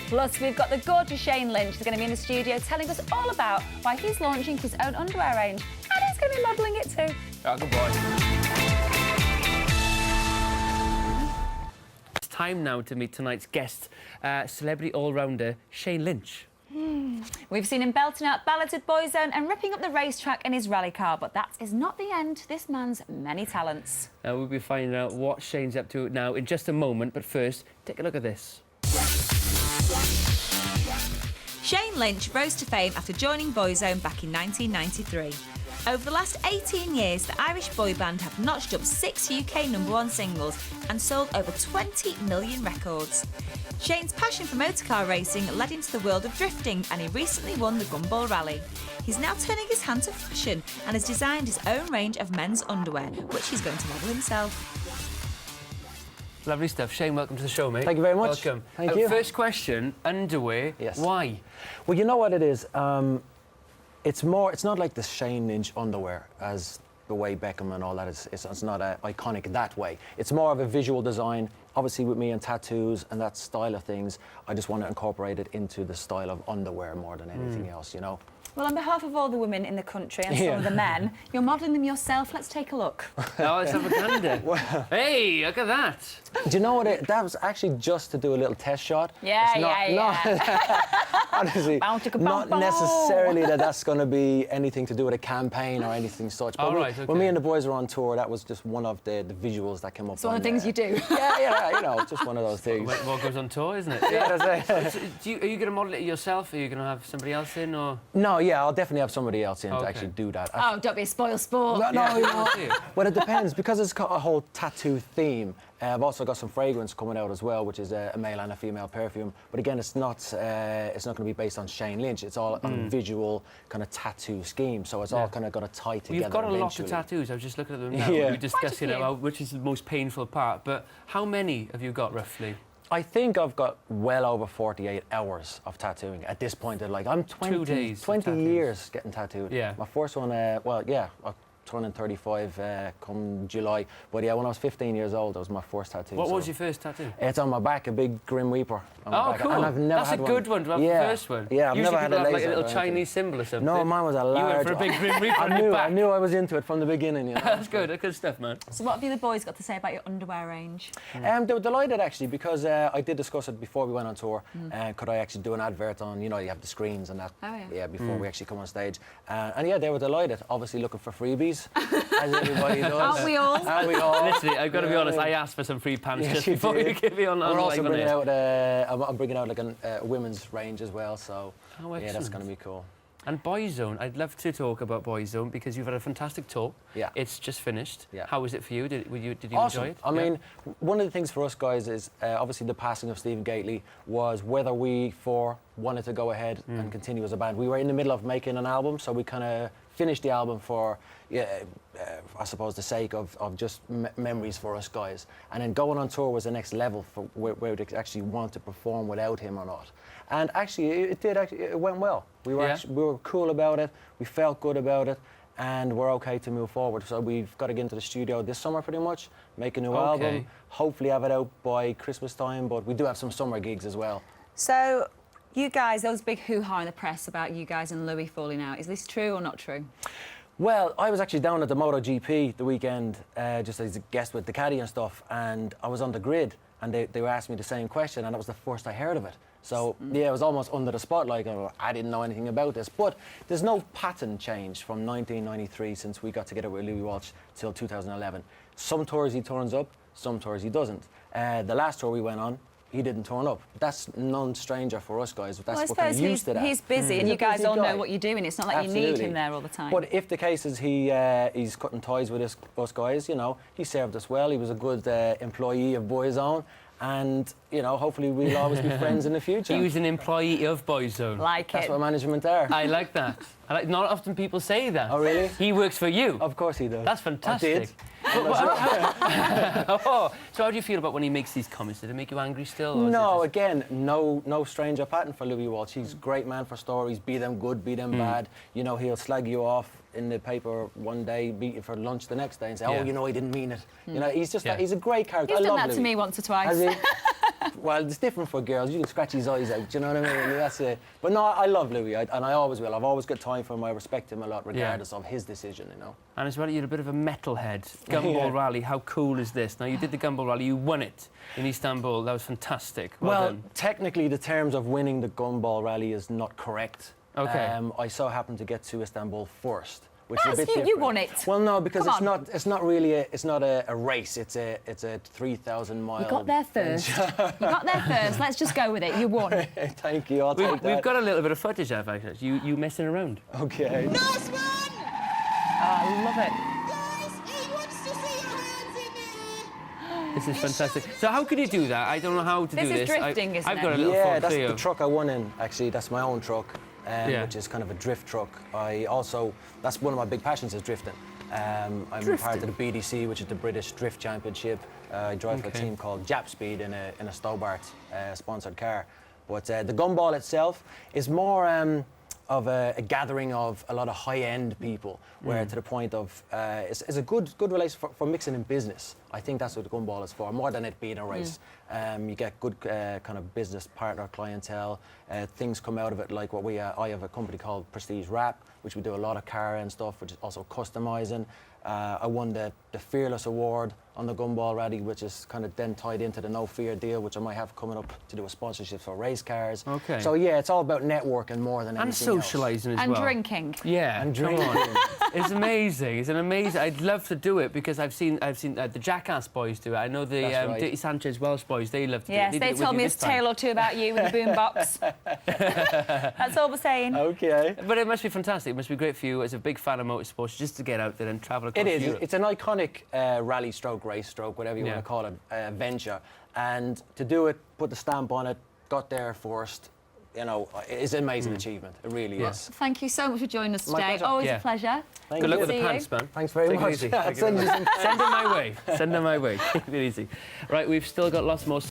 Plus, we've got the gorgeous Shane Lynch. He's going to be in the studio telling us all about why he's launching his own underwear range. And he's going to be modelling it too. Oh, good boy. It's time now to meet tonight's guest, celebrity all-rounder Shane Lynch. We've seen him belting out ballads at Boyzone and ripping up the racetrack in his rally car, but that is not the end to this man's many talents. We'll be finding out what Shane's up to now in just a moment, but first, take a look at this. Shane Lynch rose to fame after joining Boyzone back in 1993. Over the last 18 years, the Irish boy band have notched up 6 UK #1 singles and sold over 20 million records. Shane's passion for motorcar racing led him to the world of drifting, and he recently won the Gumball Rally. He's now turning his hand to fashion and has designed his own range of men's underwear, which he's going to model himself. Lovely stuff. Shane, welcome to the show, mate. Thank you very much. Welcome. Thank you. First question, underwear. Yes. Why? Well, you know what it is? It's not like the Shane Lynch underwear as the way Beckham and all that is. It's not iconic that way. It's more of a visual design. Obviously, with me and tattoos and that style of things, I just want to incorporate it into the style of underwear more than anything else, you know? Well, on behalf of all the women in the country and some of the men, you're modelling them yourself. Let's take a look. Oh, let's have a gander. Hey, look at that. Do you know what? That was actually just to do a little test shot. Honestly, not necessarily that's going to be anything to do with a campaign or anything such. But when me and the boys were on tour, that was just one of the visuals that came up. It's one of the things you do. Yeah, you know, just one of those things. What goes on tour, isn't it? Yeah, that's it. So, are you going to model it yourself? Are you going to have somebody else in, or...? No, yeah, I'll definitely have somebody else in to actually do that. Oh, don't be a spoil sport. No, you know, but it depends, because it's got a whole tattoo theme. I've also got some fragrance coming out as well, which is a male and a female perfume. But again, it's not going to be based on Shane Lynch. It's all on a visual kind of tattoo scheme. So it's all kind of got to tie together. You've got a lot of tattoos. I was just looking at them now. We discussed, which is the most painful part. But how many have you got roughly? I think I've got well over 48 hours of tattooing at this point. Like, I'm 20 years getting tattooed. Yeah. My first one, I'm turning 35 come July. But yeah, when I was 15 years old, that was my first tattoo. What was your first tattoo? It's on my back, a big Grim Reaper. Oh, cool. And I've never had one. That's a good one to have the first one. Yeah, I've usually never had a laser. Like a little Chinese symbol or something. No, mine was a large. You went for a big Grim Reaper on your back. I knew I was into it from the beginning. You know? That's good. That's good stuff, man. So what have you the boys got to say about your underwear range? They were delighted, actually, because I did discuss it before we went on tour. Could I actually do an advert on, you know, you have the screens and that. Oh, yeah. Before we actually come on stage. And yeah, they were delighted. Obviously looking for freebies, as everybody does. Aren't we all? Aren't we all? Literally, I've got to be honest, I asked for some free pants just before you give me on. We're also bringing out, I'm bringing out like a women's range as well, so yeah, that's going to be cool. And Boyzone, I'd love to talk about Boyzone because you've had a fantastic tour. Yeah. It's just finished. Yeah. How was it for you? Did you awesome. enjoy it? I mean, one of the things for us guys is obviously the passing of Stephen Gately was whether we wanted to go ahead and continue as a band. We were in the middle of making an album, so we kind of finished the album for, I suppose, the sake of just memories for us guys. And then going on tour was the next level for where we actually want to perform without him or not. And actually, it went well. We were cool about it. We felt good about it, and we're okay to move forward. So we've got to get into the studio this summer, pretty much, make a new album. Hopefully, have it out by Christmas time. But we do have some summer gigs as well. So, you guys, there was a big hoo-ha in the press about you guys and Louis falling out. Is this true or not true? Well, I was actually down at the MotoGP the weekend, just as a guest with the caddy and stuff, and I was on the grid, and they were asking me the same question, and that was the first I heard of it. So, yeah, it was almost under the spotlight. I didn't know anything about this. But there's no pattern change from 1993, since we got together with Louis Walsh, till 2011. Some tours he turns up, some tours he doesn't. The last tour we went on, he didn't turn up. That's none-stranger for us guys. That's what we're used to that. He's busy, and you guys all know what you're doing. It's not like you need him there all the time. But if the case is he's cutting ties with us guys, you know, he served us well. He was a good employee of Boyzone. And, you know, hopefully we'll always be friends in the future. He was an employee of Boyzone. That's what management are. I like that. Not often people say that. Oh, really? He works for you. Of course he does. That's fantastic. I did. So how do you feel about when he makes these comments? Did it make you angry still? No, again, no stranger pattern for Louis Walsh. He's a great man for stories, be them good, be them bad. You know, he'll slag you off in the paper one day, beat you for lunch the next day and say, oh, you know, I didn't mean it. You know, he's just he's a great character. He's I done love that Louis. to me once or twice. Has he? Well, it's different for girls. You can scratch his eyes out. Do you know what I mean? That's it. But no, I love Louis, and I always will. I've always got time for him. I respect him a lot, regardless of his decision. You know. And as well, you're a bit of a metalhead. Gumball Rally. How cool is this? Now, you did the Gumball Rally. You won it in Istanbul. That was fantastic. Well done. Technically, the terms of winning the Gumball Rally is not correct. Okay. I so happened to get to Istanbul first. Which is a bit you different. won it. Well, no, because it's not really a race. It's a 3,000 mile. You got there first. You got there first. Let's just go with it. You won. Thank you. I'll take that. We've got a little bit of footage of it. You messing around. Okay. Nice one! I love it. Guys, he wants to see your hands in there. This is fantastic. So how can you do that? I don't know how to do this. This is drifting, isn't I've it? got a little Yeah, Ford that's Clio. the truck I won in. Actually, that's my own truck, which is kind of a drift truck. That's one of my big passions is drifting. I'm part of the BDC, which is the British Drift Championship. I drive for a team called Jap Speed in a Stobart sponsored car. But the Gumball itself is more of a gathering of a lot of high-end people, where to the point of it's a good relation for mixing in business. I think that's what the Gumball is for, more than it being a race. You get good kind of business partner clientele. Things come out of it, like what I have a company called Prestige Wrap, which we do a lot of car and stuff, which is also customizing. I won the Fearless Award on the Gumball Rally, which is kind of then tied into the No Fear deal, which I might have coming up to do a sponsorship for race cars. Okay. So yeah, it's all about networking more than anything And else. socialising as And well. drinking. Yeah, And come drinking. on. It's amazing. It's an amazing. I'd love to do it because I've seen the Jackass boys do it. I know the That's right. Dirty Sanchez Welsh boys. They love to Yes, do it. they did it told with me you a this time. tale or two about you in the boombox. That's all we're saying. Okay. But it must be fantastic. It must be great for you as a big fan of motorsports just to get out there and travel across It is. Europe. It's an iconic rally stroke, race stroke, whatever you want to call it, venture. And to do it, put the stamp on it, got there first, you know, it's an amazing achievement. It really is. Thank you so much for joining us My today. pleasure. Always Yeah. a pleasure. Thank Good luck you. with the See pants, you. man. Thanks very Take it much. easy. Send you some Send them my way. Send them my way. Keep it easy. Right, we've still got lots more.